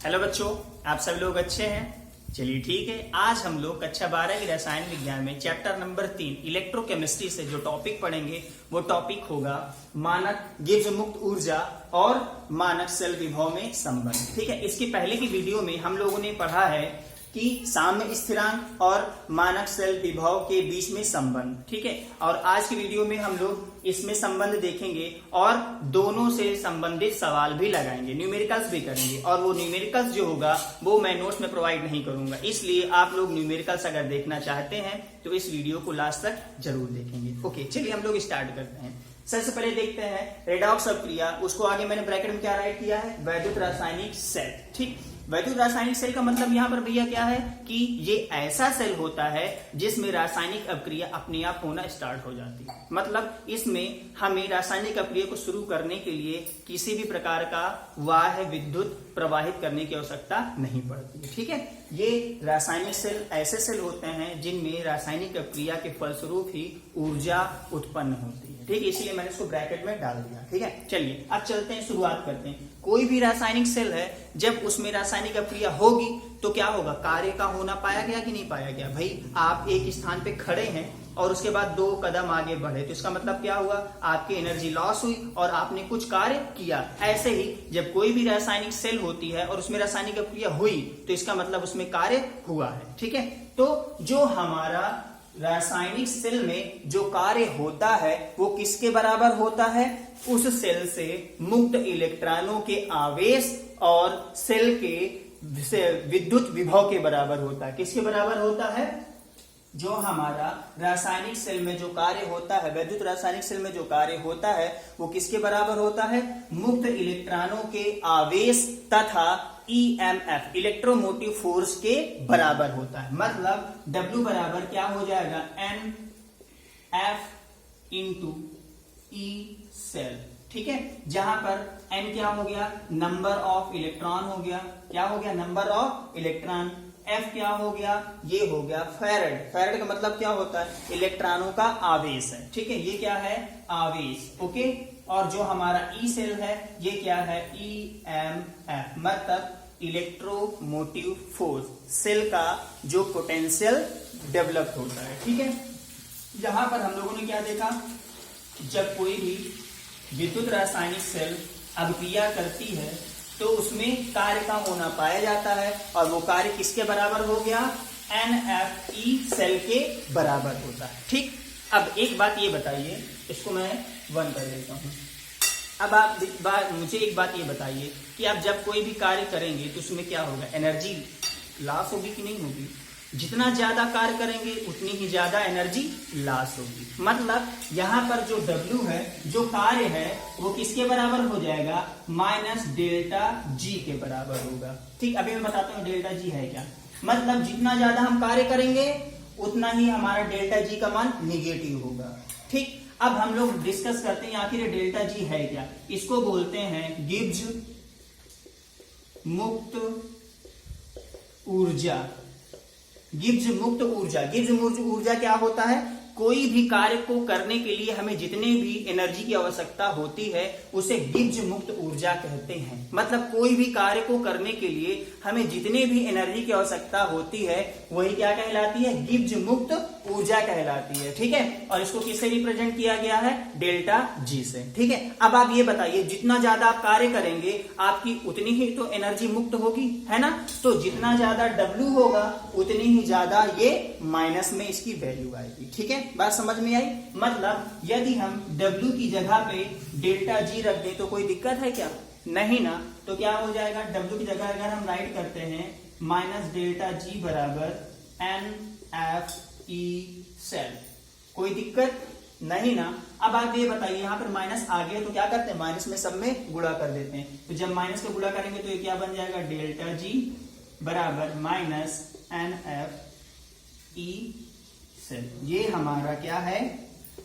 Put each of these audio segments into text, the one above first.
Hello बच्चों, आप सब लोग अच्छे हैं? चलिए ठीक है। आज हम लोग कक्षा 12 की रसायन विज्ञान में चैप्टर नंबर 3 इलेक्ट्रोकेमिस्ट्री से जो टॉपिक पढ़ेंगे वो टॉपिक होगा मानक गिब्स मुक्त ऊर्जा और मानक सेल विभव में संबंध। ठीक है, इसके पहले की वीडियो में हम लोगों ने पढ़ा है कि साम्य स्थिरांक और मानक सेल विभव के बीच में संबंध। ठीक है, और आज की वीडियो में हम लोग इसमें संबंध देखेंगे और दोनों से संबंधित सवाल भी लगाएंगे, न्यूमेरिकल्स भी करेंगे। और वो न्यूमेरिकल्स जो होगा वो मैं नोट्स में प्रोवाइड नहीं करूंगा, इसलिए आप लोग न्यूमेरिकल्स अगर देखना चाहते हैं तो इस वीडियो को लास्ट तक जरूर देखेंगे। ओके, चलिए हम लोग स्टार्ट करते हैं। सबसे पहले देखते हैं रेडॉक्स अभिक्रिया। उसको आगे मैंने ब्रैकेट में क्या राइट किया है, वैद्युत रासायनिक सेल। ठीक, वैद्युत रासायनिक सेल का मतलब यहाँ पर भैया क्या है कि ये ऐसा सेल होता है जिसमें रासायनिक अभिक्रिया अपने आप होना स्टार्ट हो जाती है। मतलब इसमें हमें रासायनिक अभिक्रिया को शुरू करने के लिए किसी भी प्रकार का बाह्य विद्युत प्रवाहित करने की आवश्यकता नहीं पड़ती है। ठीक है, ये रासायनिक सेल ऐसे सेल होते हैं जिनमें रासायनिक अभिक्रिया के फलस्वरूप ही ऊर्जा उत्पन्न होती है। ठीक है, इसलिए मैंने इसको ब्रैकेट में डाल दिया। ठीक है, चलिए अब चलते हैं, शुरुआत करते हैं। कोई भी रासायनिक सेल है, जब उसमें रासायनिक अभिक्रिया होगी तो क्या होगा, कार्य का होना पाया गया कि नहीं पाया गया। भाई आप एक स्थान पे खड़े हैं और उसके बाद 2 कदम आगे बढ़े तो इसका मतलब क्या हुआ, आपकी एनर्जी लॉस हुई और आपने कुछ कार्य किया। ऐसे ही जब कोई भी रासायनिक सेल होती है और उसमें रासायनिक अभिक्रिया हुई तो इसका मतलब उसमें कार्य हुआ है। ठीक है, तो जो हमारा रासायनिक सेल में जो कार्य होता है वो किसके बराबर होता है, उस सेल से मुक्त इलेक्ट्रॉनों के आवेश और सेल के विद्युत विभव के बराबर होता है। किसके बराबर होता है, जो हमारा रासायनिक सेल में जो कार्य होता है, वैद्युत रासायनिक सेल में जो कार्य होता है वो किसके बराबर होता है, मुक्त इलेक्ट्रॉनों के आवेश तथा EMF इलेक्ट्रोमोटिव फोर्स के बराबर होता है। मतलब W बराबर क्या हो जाएगा, NF इंटू E सेल। ठीक है, जहां पर N क्या हो गया, नंबर ऑफ इलेक्ट्रॉन हो गया। क्या हो गया, नंबर ऑफ इलेक्ट्रॉन। F क्या हो गया, ये हो गया फैराड। फैराड का मतलब क्या होता है, इलेक्ट्रॉनों का आवेश है। ठीक है, ये क्या है, आवेश। ओके, और जो हमारा E सेल है ये क्या है, EMF मतलब इलेक्ट्रोमोटिव फोर्स, सेल का जो पोटेंशियल डेवलप होता है। ठीक है, यहां पर हम लोगों ने क्या देखा, जब कोई भी विद्युत रासायनिक सेल अभिक्रिया करती है तो उसमें कार्य का होना पाया जाता है और वो कार्य किसके बराबर हो गया, NFE सेल के बराबर होता है। ठीक, अब एक बात ये बताइए, इसको मैं 1 कर देता हूं। अब आप मुझे एक बात ये बताइए कि आप जब कोई भी कार्य करेंगे तो उसमें क्या होगा, एनर्जी लॉस होगी कि नहीं होगी। जितना ज्यादा कार्य करेंगे उतनी ही ज्यादा एनर्जी लॉस होगी। मतलब यहाँ पर जो W है, जो कार्य है वो किसके बराबर हो जाएगा, माइनस डेल्टा G के बराबर होगा। ठीक, अभी मैं बताता हूँ डेल्टा G है क्या। मतलब जितना ज्यादा हम कार्य करेंगे उतना ही हमारा डेल्टा G का मान निगेटिव होगा। ठीक, अब हम लोग डिस्कस करते हैं आखिर डेल्टा G है क्या। इसको बोलते हैं गिब्स मुक्त ऊर्जा। गिब्स मुक्त ऊर्जा, गिब्स मुक्त ऊर्जा क्या होता है, कोई भी कार्य को करने के लिए हमें जितने भी एनर्जी की आवश्यकता होती है उसे गिब्स मुक्त ऊर्जा कहते हैं। मतलब कोई भी कार्य को करने के लिए हमें जितने भी एनर्जी की आवश्यकता होती है वही क्या कहलाती है, गिब्स मुक्त ऊर्जा कहलाती है। ठीक है, और इसको किससे रिप्रेजेंट किया गया है, डेल्टा G से। ठीक है, अब आप ये बताइए, जितना ज्यादा आप कार्य करेंगे आपकी उतनी ही तो एनर्जी मुक्त होगी, है ना। तो जितना ज्यादा W होगा उतनी ही ज्यादा ये माइनस में इसकी वैल्यू आएगी। ठीक है, बात समझ में आई। मतलब यदि हम W की जगह पे डेल्टा G रख दें तो कोई दिक्कत है क्या, नहीं ना। तो क्या हो जाएगा, W की जगह अगर हम राइट करते हैं माइनस डेल्टा G बराबर NFE सेल, कोई दिक्कत नहीं ना। अब आप ये बताइए, यहाँ पर माइनस आ गया तो क्या करते हैं, माइनस में सब में गुणा कर देते हैं। तो जब माइनस को गुणा करेंगे तो ये क्या बन जाएगा, डेल्टा G बराबर माइनस NFE सेल। ये हमारा क्या है,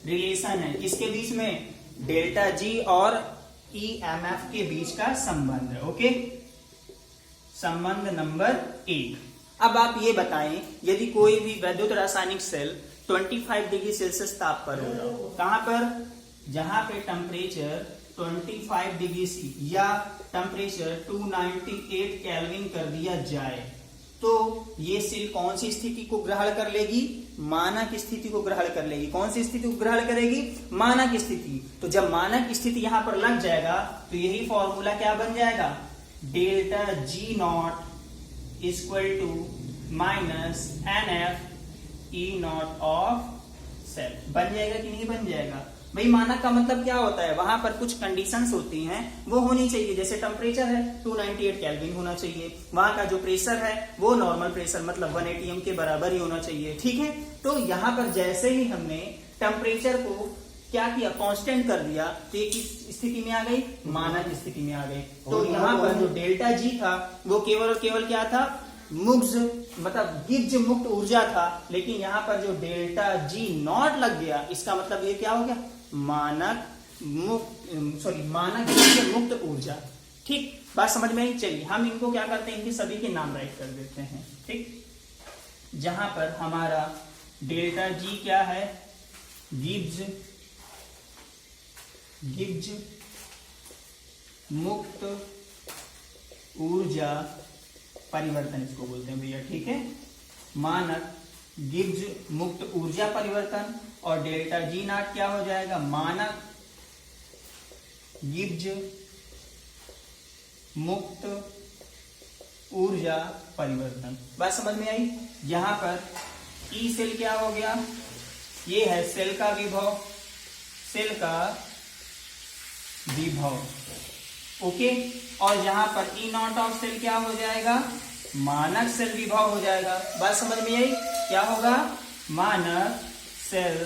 रिलेशन है, किसके बीच में, डेल्टा G और EMF के बीच का संबंध है। ओके, संबंध नंबर 1। अब आप ये बताएं, यदि कोई भी वैद्युत रासायनिक सेल 25 डिग्री सेल्सियस ताप पर हो रहा हो, कहां पर, जहां पे टेम्परेचर 25 डिग्री सी या टेम्परेचर 298 केल्विन कर दिया जाए तो ये सेल कौन सी स्थिति को ग्रहण कर लेगी? मानक स्थिति को ग्रहण कर लेगी। कौन सी स्थिति को ग्रहण करेगी? मानक स्थिति। तो जब मानक स्थिति यहां पर लग जाएगा तो यही फॉर्मूला क्या बन जाएगा? Delta G not equal to minus NF E naught of cell बन जाएगा कि नहीं बन जाएगा? भाई मानक का मतलब क्या होता है? वहां पर कुछ कंडीशंस होती हैं वो होनी चाहिए। जैसे टेम्परेचर है 298 केल्विन होना चाहिए, वहां का जो प्रेशर है वो नॉर्मल प्रेशर मतलब 1 atm के बराबर ही होना चाहिए। ठीक है, तो यहाँ पर जैसे ही हमने टेम्परेचर को क्या किया? कांस्टेंट कर दिया तो ये किस स्थिति में आ गई? मानक स्थिति में आ गई। तो यहाँ पर जो डेल्टा जी था वो केवल और केवल क्या था? मुग्ज मतलब गिब्ज मुक्त ऊर्जा था। लेकिन यहाँ पर जो डेल्टा जी नॉट लग गया इसका मतलब ये क्या हो गया? मानक गिब्ज मुक्त ऊर्जा। ठीक, बात समझ में आई? चलिए हम इनको क्या करते हैं, इनके सभी के नाम राइट कर देते हैं। ठीक, जहां पर हमारा डेल्टा जी क्या है? गिब्ज मुक्त ऊर्जा परिवर्तन इसको बोलते हैं भैया। ठीक है, मानक गिब्ज मुक्त ऊर्जा परिवर्तन। और डेल्टा जी नॉट क्या हो जाएगा? मानक गिब्ज मुक्त ऊर्जा परिवर्तन। बात समझ में आई? यहां पर ई सेल क्या हो गया? ये है सेल का विभव। ओके, और यहां पर ई नॉट ऑफ सेल क्या हो जाएगा? मानक सेल विभव हो जाएगा। बात समझ में आई? क्या होगा? मानक सेल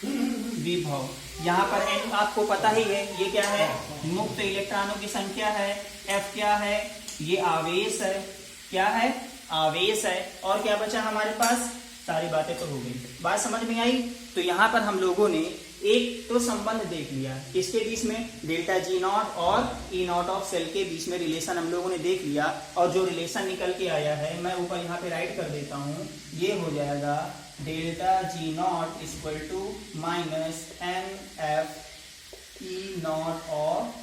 विभव। यहाँ पर n आपको पता ही है, ये क्या है? मुक्त इलेक्ट्रॉनों की संख्या है। F क्या है? ये आवेश है। क्या है? आवेश है। और क्या बचा हमारे पास? सारी बातें तो हो गई। बात समझ में आई? तो यहाँ पर हम लोगों ने एक तो संबंध देख लिया किसके बीच में? डेल्टा जी नॉट और ई नॉट ऑफ सेल के बीच में रिलेशन हम लोगों ने देख लिया। और जो रिलेशन निकल के आया है मैं ऊपर यहाँ पे राइट कर देता हूँ, ये हो जाएगा delta G not equal to minus NF E naught of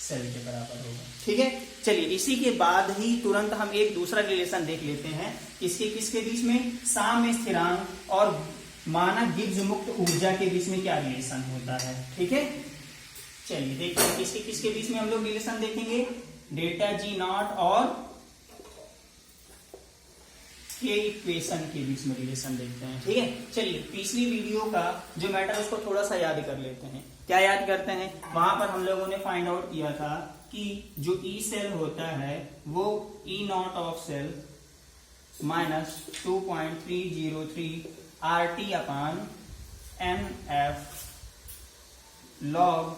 cell के बराबर होगा। ठीक है, चलिए इसी के बाद ही तुरंत हम एक दूसरा रिलेशन देख लेते हैं। किसके बीच में? साम्य स्थिरांक और मानक गिब्ज मुक्त ऊर्जा के बीच में क्या रिलेशन होता है। ठीक है, चलिए देखते हैं किसके बीच में हम लोग रिलेशन देखेंगे। डेल्टा जी नॉट और के इक्वेशन के बीच में रिलेशन देखते हैं। ठीक है, चलिए पिछली वीडियो का जो मैटर उसको थोड़ा सा याद कर लेते हैं। क्या याद करते हैं? वहां पर हम लोगों ने फाइंड आउट किया था कि जो ई सेल होता है वो E not of cell minus 2.303 RT upon NF log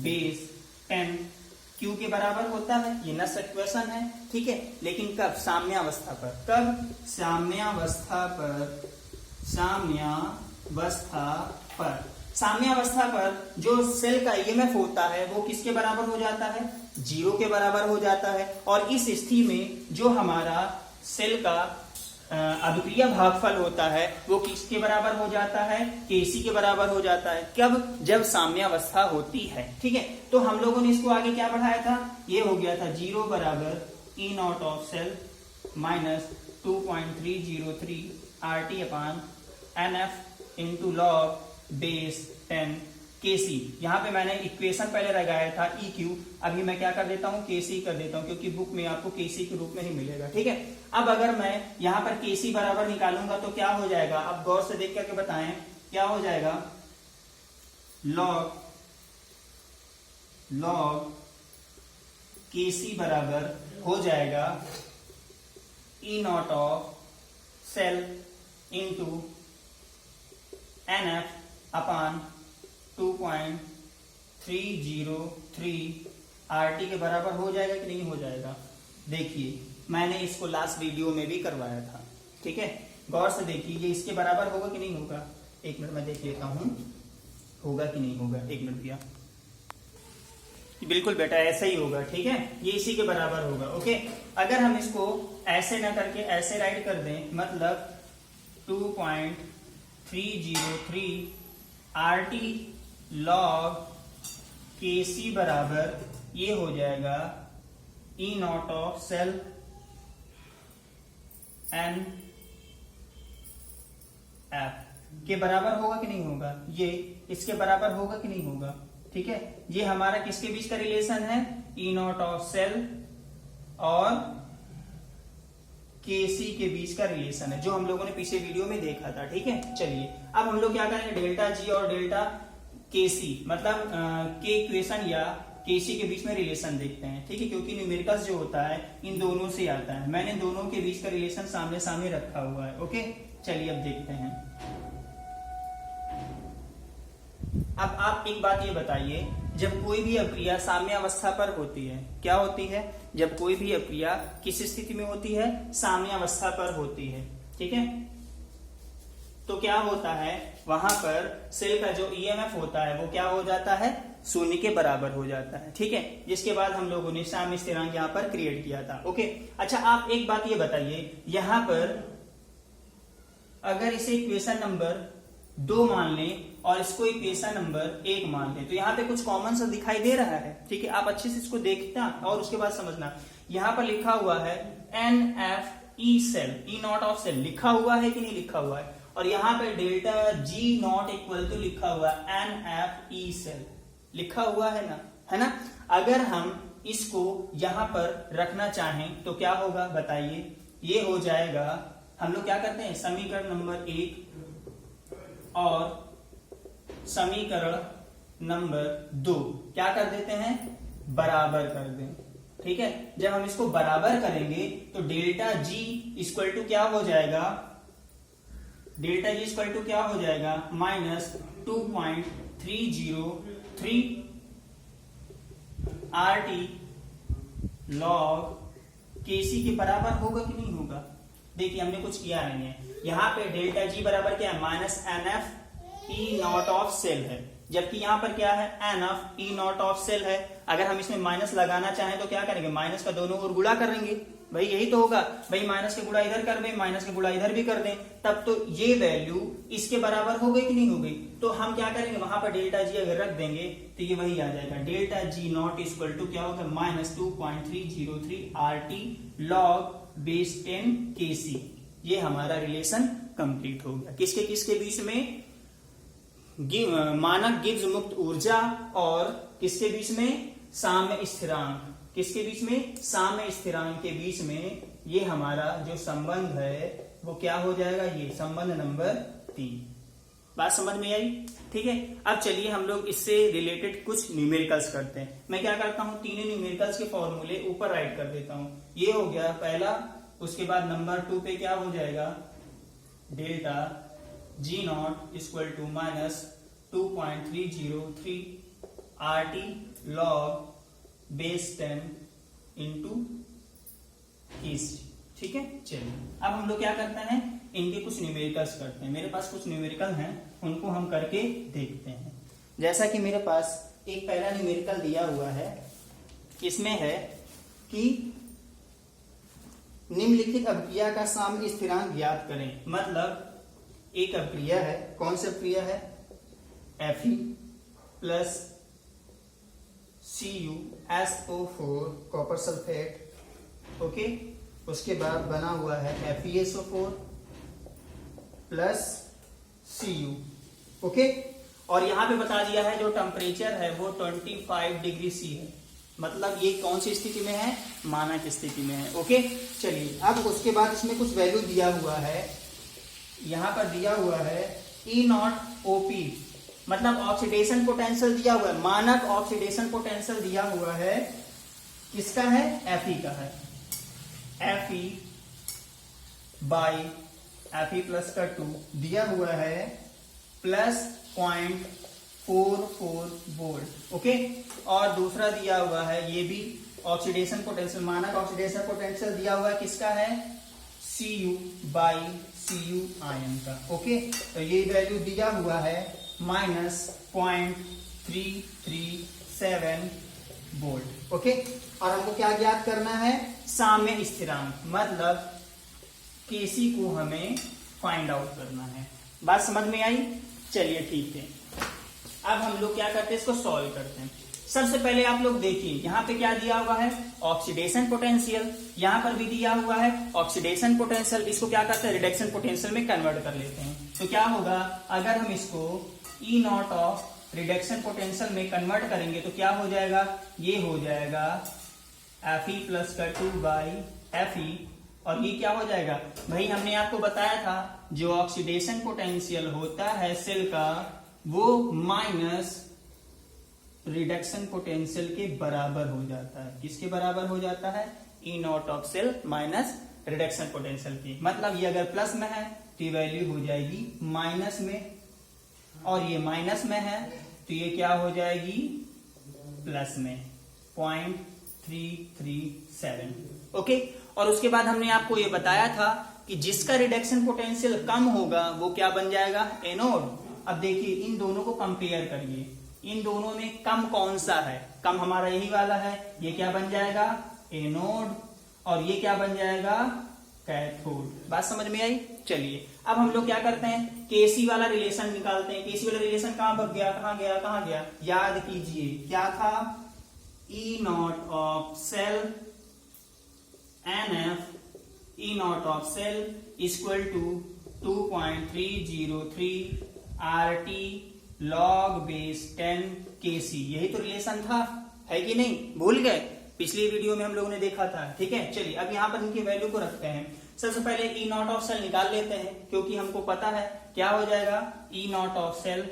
base 10 Q के बराबर होता है। ये नस इक्वेशन है। ठीक है, लेकिन कब? साम्यावस्था पर। कब? साम्यावस्था पर जो सेल का EMF होता है वो किसके बराबर हो जाता है? 0 के बराबर हो जाता है। और इस स्थिति में जो हमारा सेल का अभिक्रिय भागफल होता है वो किसके बराबर हो जाता है? Kc के बराबर हो जाता है। कब? जब साम्यावस्था होती है। ठीक है, तो हम लोगों ने इसको आगे क्या बढ़ाया था? ये हो गया था 0 बराबर E naught of cell minus 2.303 RT upon NF into log base 10 Kc। यहाँ पे मैंने इक्वेशन पहले लगाया था EQ, अभी मैं क्या कर देता हूँ? Kc कर देता हूँ, क्योंकि बुक में आपको Kc के रूप में ही मिलेगा। ठीक है, अब अगर मैं यहाँ पर Kc बराबर निकालूंगा तो क्या हो जाएगा? अब गौर से देख करके बताएं क्या हो जाएगा? लॉग Kc बराबर हो जाएगा E naught of cell into NF upon 2.303 RT के बराबर हो जाएगा कि नहीं हो जाएगा? देखिए मैंने इसको लास्ट वीडियो में भी करवाया था। ठीक है, गौर से देखिए ये इसके बराबर होगा कि नहीं होगा? एक मिनट मैं देख लेता हूं होगा कि नहीं होगा। एक मिनट भैया, बिल्कुल बेटा ऐसा ही होगा। ठीक है, ये इसी के बराबर होगा। ओके, अगर हम इसको ऐसे ना करके ऐसे राइट कर दें, मतलब 2.303 RT लॉग के सी बराबर ये हो जाएगा E not of cell N F के बराबर होगा कि नहीं होगा, ये इसके बराबर होगा कि नहीं होगा। ठीक है, ये हमारा किसके बीच का रिलेशन है, ई नॉट ऑफ सेल और केसी के बीच का रिलेशन है, जो हम लोगों ने पिछले वीडियो में देखा था। ठीक है, चलिए अब हम लोग क्या करेंगे, डेल्टा जी और डेल्टा केसी मतलब के इक्वेशन या केसी के बीच में रिलेशन देखते हैं। ठीक है, क्योंकि न्यूमेरिकल्स जो होता है इन दोनों से आता है, मैंने दोनों के बीच का रिलेशन सामने सामने रखा हुआ है। ओके, चलिए अब देखते हैं। अब आप एक बात ये बताइए, जब कोई भी अक्रिया साम्यावस्था पर होती है, क्या होती है, जब कोई भी अक्रिया किस स्थिति में होती है, साम्यावस्था पर होती है। ठीक है, तो क्या होता है, वहां पर सेल का जो ईएमएफ होता है वो क्या हो जाता है, शून्य के बराबर हो जाता है। ठीक है, जिसके बाद हम लोगों ने साम्य स्थिरांक यहाँ पर क्रिएट किया था। ओके, अच्छा आप एक बात ये बताइए, यहां पर अगर इसे इक्वेशन नंबर 2 मान लें और इसको इक्वेशन नंबर 1 मान लें, तो यहाँ पे कुछ कॉमन सा दिखाई दे रहा है। ठीक है, आप अच्छे से इसको देखना और उसके बाद समझना। यहाँ पर लिखा हुआ है N F E cell, E not of cell लिखा हुआ है कि नहीं लिखा हुआ है, और यहाँ पे delta G not equal to लिखा हुआ है एन एफ ई सेल लिखा हुआ है ना, है ना। अगर हम इसको यहाँ पर रखना चाहें तो क्या होगा बताइए, ये हो जाएगा, हम लोग क्या करते हैं, समीकरण नंबर 1 और समीकरण नंबर 2 क्या कर देते हैं, बराबर कर दें। ठीक है, जब हम इसको बराबर करेंगे तो डेल्टा जी इक्वल टू क्या हो जाएगा, डेल्टा जी इक्वल टू क्या हो जाएगा, -2.303 RT log केसी के बराबर होगा कि नहीं होगा। देखिए हमने कुछ किया नहीं है, यहाँ पे डेल्टा जी बराबर क्या है, -NF E not of cell है, जबकि यहाँ पर क्या है, NF E not of cell है। अगर हम इसमें माइनस लगाना चाहें तो क्या करेंगे, माइनस का दोनों ओर गुणा करेंगे, भाई यही तो होगा, भाई माइनस के गुणा इधर कर दें, माइनस के गुणा इधर भी कर दें, तब तो ये वैल्यू इसके बराबर हो गई कि नहीं हो गई। तो हम क्या करेंगे, वहां पर डेल्टा जी अगर रख देंगे तो ये वही आ जाएगा, delta G not equal to क्या होगा, -2.303 RT log बेस 10 KC। ये हमारा रिलेशन कंप्लीट हो गया, किसके बीच में, मानक गिब्स मुक्त ऊर्जा और किसके बीच में, साम्य स्थिरांक, किसके बीच में, साम्य स्थिरांक के बीच में। ये हमारा जो संबंध है वो क्या हो जाएगा, ये संबंध नंबर 3। बात समझ में आई। ठीक है, अब चलिए हम लोग इससे रिलेटेड कुछ न्यूमेरिकल्स करते हैं। मैं क्या करता हूं, तीनों न्यूमेरिकल्स के फॉर्मूले ऊपर राइट कर देता हूं। ये हो गया पहला, उसके बाद नंबर 2 पे क्या हो जाएगा, delta G not equal to -2.303 RT log base 10 into K C. ठीक है, चलिए अब हम लोग क्या करते हैं, इनके कुछ न्यूमेरिकल्स करते हैं। मेरे पास कुछ न्यूमेरिकल हैं, उनको हम करके देखते हैं। जैसा कि मेरे पास एक पहला न्यूमेरिकल दिया हुआ है, इसमें है कि निम्नलिखित अभिक्रिया का साम्य स्थिरांक ज्ञात करें। मतलब एक अभिक्रिया है, कौन सी अभिक्रिया है, Fe plus CuSO4 copper sulphate. Okay, उसके बाद बना हुआ है FeSO4 प्लस Cu। ओके, और यहां पे बता दिया है जो टेम्परेचर है वो 25 डिग्री C है, मतलब ये कौन सी स्थिति में है, मानक स्थिति में है। ओके, चलिए अब उसके बाद इसमें कुछ वैल्यू दिया हुआ है, यहां पर दिया हुआ है E0OP, मतलब ऑक्सीडेशन पोटेंशियल दिया हुआ है, मानक ऑक्सीडेशन पोटेंशियल दिया हुआ है, किसका है, Fe का है, Fe बाई Fe प्लस का 2 दिया हुआ है प्लस 0.44 वोल्ट। ओके, और दूसरा दिया हुआ है, ये भी ऑक्सीडेशन पोटेंशियल, मानक ऑक्सीडेशन पोटेंशियल दिया हुआ है, किसका है, Cu बाई Cu आयन का। ओके, तो ये वैल्यू दिया हुआ है -0.337 वोल्ट। ओके, और हमको क्या ज्ञात करना है, साम्य स्थिरांक, मतलब केसी को हमें फाइंड आउट करना है। बात समझ में आई। चलिए ठीक है, अब हम लोग क्या करते हैं, इसको सॉल्व करते हैं। सबसे पहले आप लोग देखिए यहाँ पे क्या दिया हुआ है, ऑक्सीडेशन पोटेंशियल, यहाँ पर भी दिया हुआ है ऑक्सीडेशन पोटेंशियल। इसको क्या करते हैं, रिडक्शन पोटेंशियल में कन्वर्ट कर लेते हैं। तो क्या होगा, अगर हम इसको ई नॉट ऑफ रिडक्शन पोटेंशियल में कन्वर्ट करेंगे तो क्या हो जाएगा, ये हो जाएगा Fe प्लस का 2/Fe। और ये क्या हो जाएगा भाई, हमने आपको बताया था जो ऑक्सीडेशन पोटेंशियल होता है सेल का वो माइनस रिडक्शन पोटेंशियल के बराबर हो जाता है। किसके बराबर हो जाता है, E not of cell minus reduction potential की। मतलब ये अगर प्लस में है तो ये वैल्यू हो जाएगी माइनस में, और ये माइनस में है तो ये क्या हो जाएगी प्लस में 0.337। ओके, और उसके बाद हमने आपको ये बताया था कि जिसका रिडक्शन पोटेंशियल कम होगा वो क्या बन जाएगा, एनोड। अब देखिए इन दोनों को कंपेयर करिए, इन दोनों में कम कौन सा है, कम हमारा यही वाला है। ये क्या बन जाएगा, एनोड, और ये क्या बन जाएगा, कैथोड। बात समझ में आई। चलिए अब हम लोग क्या करते हैं, केसी वाला रिलेशन निकालते हैं। केसी वाला रिलेशन कहां पर गया, कहां गया, कहां गया, याद कीजिए क्या था, E not of cell NF E not of cell equal to 2.303 RT log base 10 kc। यही तो रिलेशन था, है कि नहीं, भूल गए, पिछली वीडियो में हम लोगों ने देखा था। ठीक है, चलिए अब यहाँ पर इनकी वैल्यू को रखते हैं। सबसे पहले ई नॉट ऑफ सेल निकाल लेते हैं, क्योंकि हमको पता है क्या हो जाएगा, E not of cell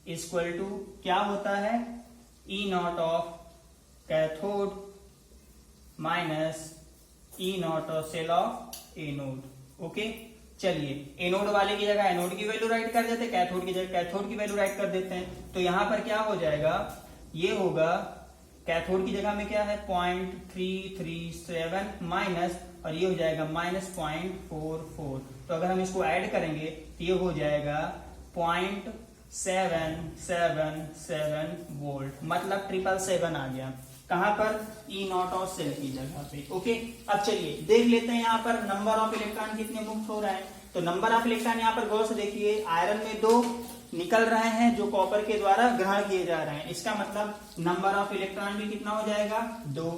equal to क्या होता है, E not of cathode minus E not of cell of anode. Okay, चलिए एनोड वाले की जगह एनोड की वैल्यू राइट कर देते हैं, कैथोड की जगह कैथोड की वैल्यू राइट कर देते हैं। तो यहां पर क्या हो जाएगा, ये होगा कैथोड की जगह में क्या है 0.337 माइनस, और ये हो जाएगा माइनस 0.44। तो अगर हम इसको ऐड करेंगे तो ये हो जाएगा 0.777 वोल्ट, मतलब 777 आ गया। कहां पर, ई नॉट ऑफ सेल की जगह पे। ओके, अब चलिए देख लेते हैं यहाँ पर नंबर ऑफ इलेक्ट्रॉन कितने मुक्त हो रहे हैं। तो नंबर ऑफ इलेक्ट्रॉन यहाँ पर गौर से देखिए, आयरन में 2 निकल रहे हैं जो कॉपर के द्वारा ग्रहण किए जा रहे हैं। इसका मतलब नंबर ऑफ इलेक्ट्रॉन भी कितना हो जाएगा, 2।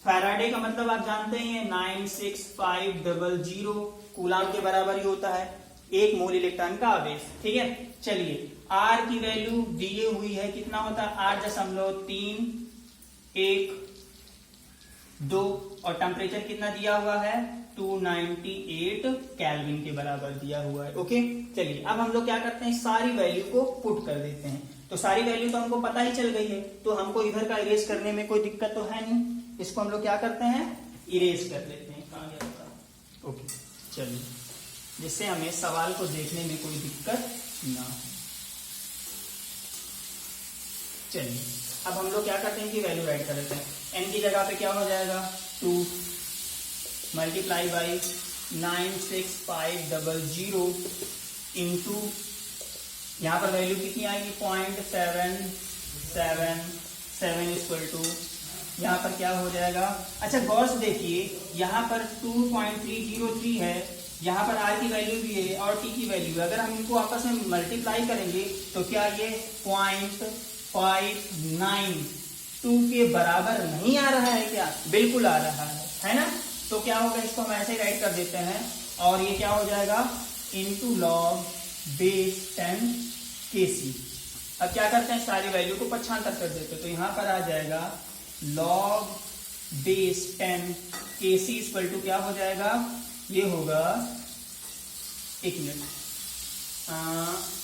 फैराडे का मतलब आप जानते ही हैं 96500 कूलाम के बराबर ही होता है 1 मोल इलेक्ट्रॉन का आवेश। ठीक है, चलिए आर की वैल्यू दी हुई है, कितना होता है 8.312, और टेम्परेचर कितना दिया हुआ है 298 केल्विन के बराबर दिया हुआ है। ओके, चलिए अब हम लोग क्या करते हैं, सारी वैल्यू को पुट कर देते हैं। तो सारी वैल्यू तो हमको पता ही चल गई है, तो हमको इधर का इरेज करने में कोई दिक्कत तो है नहीं। इसको हम लोग क्या करते हैं, इरेज कर लेते हैं। कहां गया था, ओके, चलिए, जिससे हमें सवाल को देखने में कोई दिक्कत ना हो। चलिए अब हम लोग क्या करते हैं कि वैल्यू राइट कर देते हैं। एन की जगह पे क्या हो जाएगा 2 मल्टीप्लाई बाई 96500 इंटू यहाँ पर वैल्यू कितनी आएगी 0.777 इक्वल टू यहाँ पर क्या हो जाएगा। अच्छा गौर से देखिए, यहाँ पर 2.303 है, यहाँ पर आर की वैल्यू भी है और टी की वैल्यू है। अगर हम इनको आपस में मल्टीप्लाई करेंगे तो क्या ये 0.592 के बराबर नहीं आ रहा है क्या, बिल्कुल आ रहा है ना। तो क्या होगा, इसको हम ऐसे ही राइट कर देते हैं, और ये क्या हो जाएगा इनटू लॉग बेस 10 kc। अब क्या करते हैं, सारी वैल्यू को पक्षांतर कर देते हैं, तो यहां पर आ जाएगा log base 10 kc equal to क्या हो जाएगा, ये होगा, एक मिनट,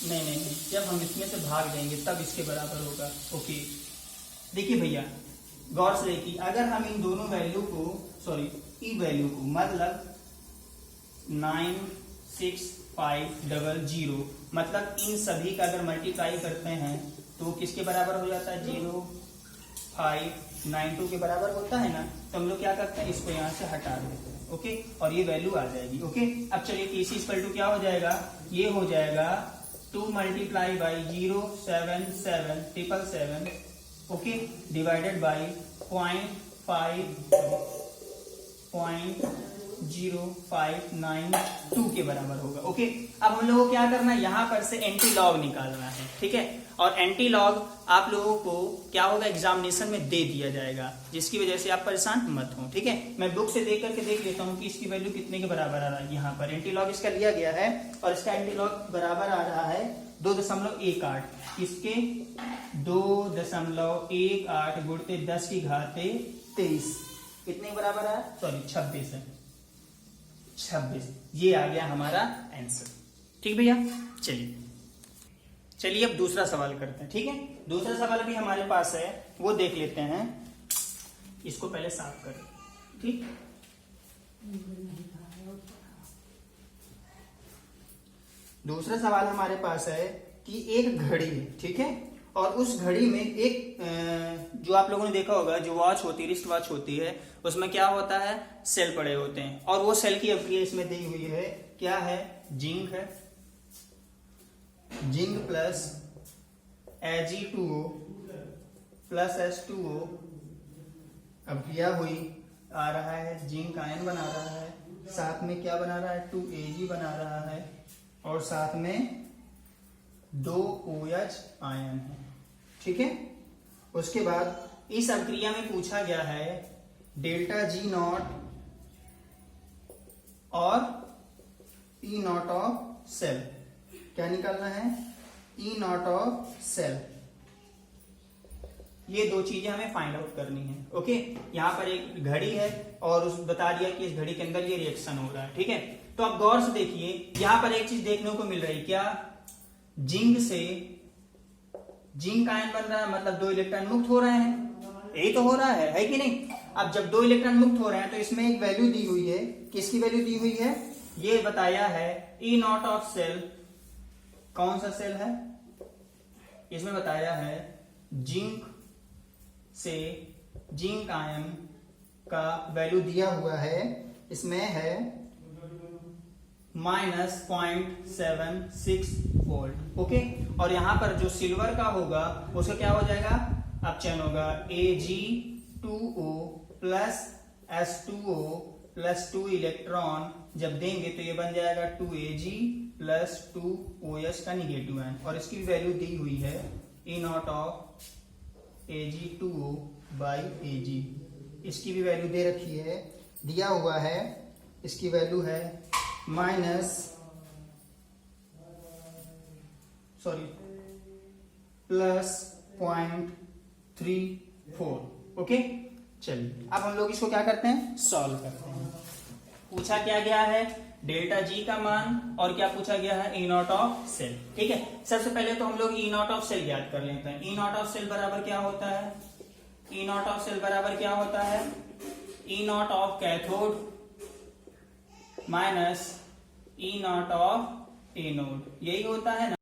नहीं, जब हम इसमें से भाग देंगे तब इसके बराबर होगा। ओके, देखिए भैया गौर से देखिए, अगर हम इन दोनों वैल्यू को, सॉरी ई वैल्यू को, मतलब 96500, मतलब इन सभी का अगर मल्टीप्लाई करते हैं तो किसके बराबर हो जाता है 0592 के बराबर होता है ना। तो हम लोग क्या करते हैं, इसको यहाँ से हटा देते हैं। ओके, और ये वैल्यू आ जाएगी। ओके, अब चलिए केसी इक्वल टू क्या हो जाएगा, ये हो जाएगा 2 multiply by 07777, okay, divided by 0.0592 के बराबर होगा। ओके, अब हम लोग को क्या करना है, यहां पर से एंटी लॉग निकालना है। ठीक है, और एंटी लॉग आप लोगों को क्या होगा, एग्जामिनेशन में दे दिया जाएगा, जिसकी वजह से आप परेशान मत हो। ठीक है, मैं बुक से देख करके देख लेता हूँ कि इसकी वैल्यू कितने के बराबर आ रहा है। यहाँ पर एंटी लॉग इसका लिया गया है और इसका एंटी लॉग बराबर आ रहा है 2.18। इसके 2.18 गुणते 10 की घाते 23 कितने के बराबर है, सॉरी 26 है, 26। ये आ गया हमारा आंसर। ठीक भैया, चलिए अब दूसरा सवाल करते हैं। ठीक है, दूसरा सवाल भी हमारे पास है, वो देख लेते हैं। इसको पहले साफ करें। ठीक, दूसरा सवाल हमारे पास है कि एक घड़ी है, ठीक है, और उस घड़ी में एक जो आप लोगों ने देखा होगा, जो वॉच होती है, रिस्ट वॉच होती है, उसमें क्या होता है, सेल पड़े होते हैं, और वो सेल की अवक्रिया इसमें दी हुई है, क्या है, जिंक है, zinc plus Ag2O plus H2O अवक्रिया हुई, आ रहा है जिंक आयन बना रहा है, साथ में क्या बना रहा है, 2Ag बना रहा है, और साथ में 2OH आयन है। ठीक है, उसके बाद इस अवक्रिया में पूछा गया है डेल्टा G0 और E0 ऑफ सेल। क्या निकालना है, E0 ऑफ सेल। ये दो चीजें हमें फाइंड आउट करनी है। ओके, यहाँ पर एक घड़ी है और उस बता दिया कि इस घड़ी के अंदर ये रिएक्शन हो रहा है। ठीक है, तो आप गौर से देखिए, यहाँ पर एक चीज देखने को मिल रही, क्या, जिंक से जिंक आयन बन रहा है, मतलब 2 इलेक्ट्रॉन मुक्त हो रहे हैं, यही तो हो रहा है कि नहीं। अब जब 2 इलेक्ट्रॉन मुक्त हो रहे हैं तो इसमें एक वैल्यू दी हुई है, किसकी वैल्यू दी हुई है, ये बताया है E0 ऑफ सेल। कौन सा सेल है, इसमें बताया है जिंक से जिंक आयन का वैल्यू दिया हुआ है, इसमें है -0.76 वोल्ट। ओके, और यहां पर जो सिल्वर का होगा उसका क्या हो जाएगा, अब चयन होगा Ag2O plus S2O plus 2 electron जब देंगे तो ये बन जाएगा 2Ag प्लस 2OH का निगेटिव आयन, और इसकी वैल्यू दी हुई है E0 of Ag2O by Ag। इसकी भी वैल्यू दे रखी है, दिया हुआ है, इसकी वैल्यू है प्लस 0.34। ओके, चलिए अब हम लोग इसको क्या करते हैं, सॉल्व करते हैं। पूछा क्या गया है, डेल्टा जी का मान, और क्या पूछा गया है, E0 ऑफ सेल। ठीक है, सबसे पहले तो हम लोग E0 ऑफ सेल याद कर लेते हैं। E0 ऑफ सेल बराबर क्या होता है, E0 ऑफ सेल बराबर क्या होता है, E0 of cathode minus E0 of anode, यही होता है ना।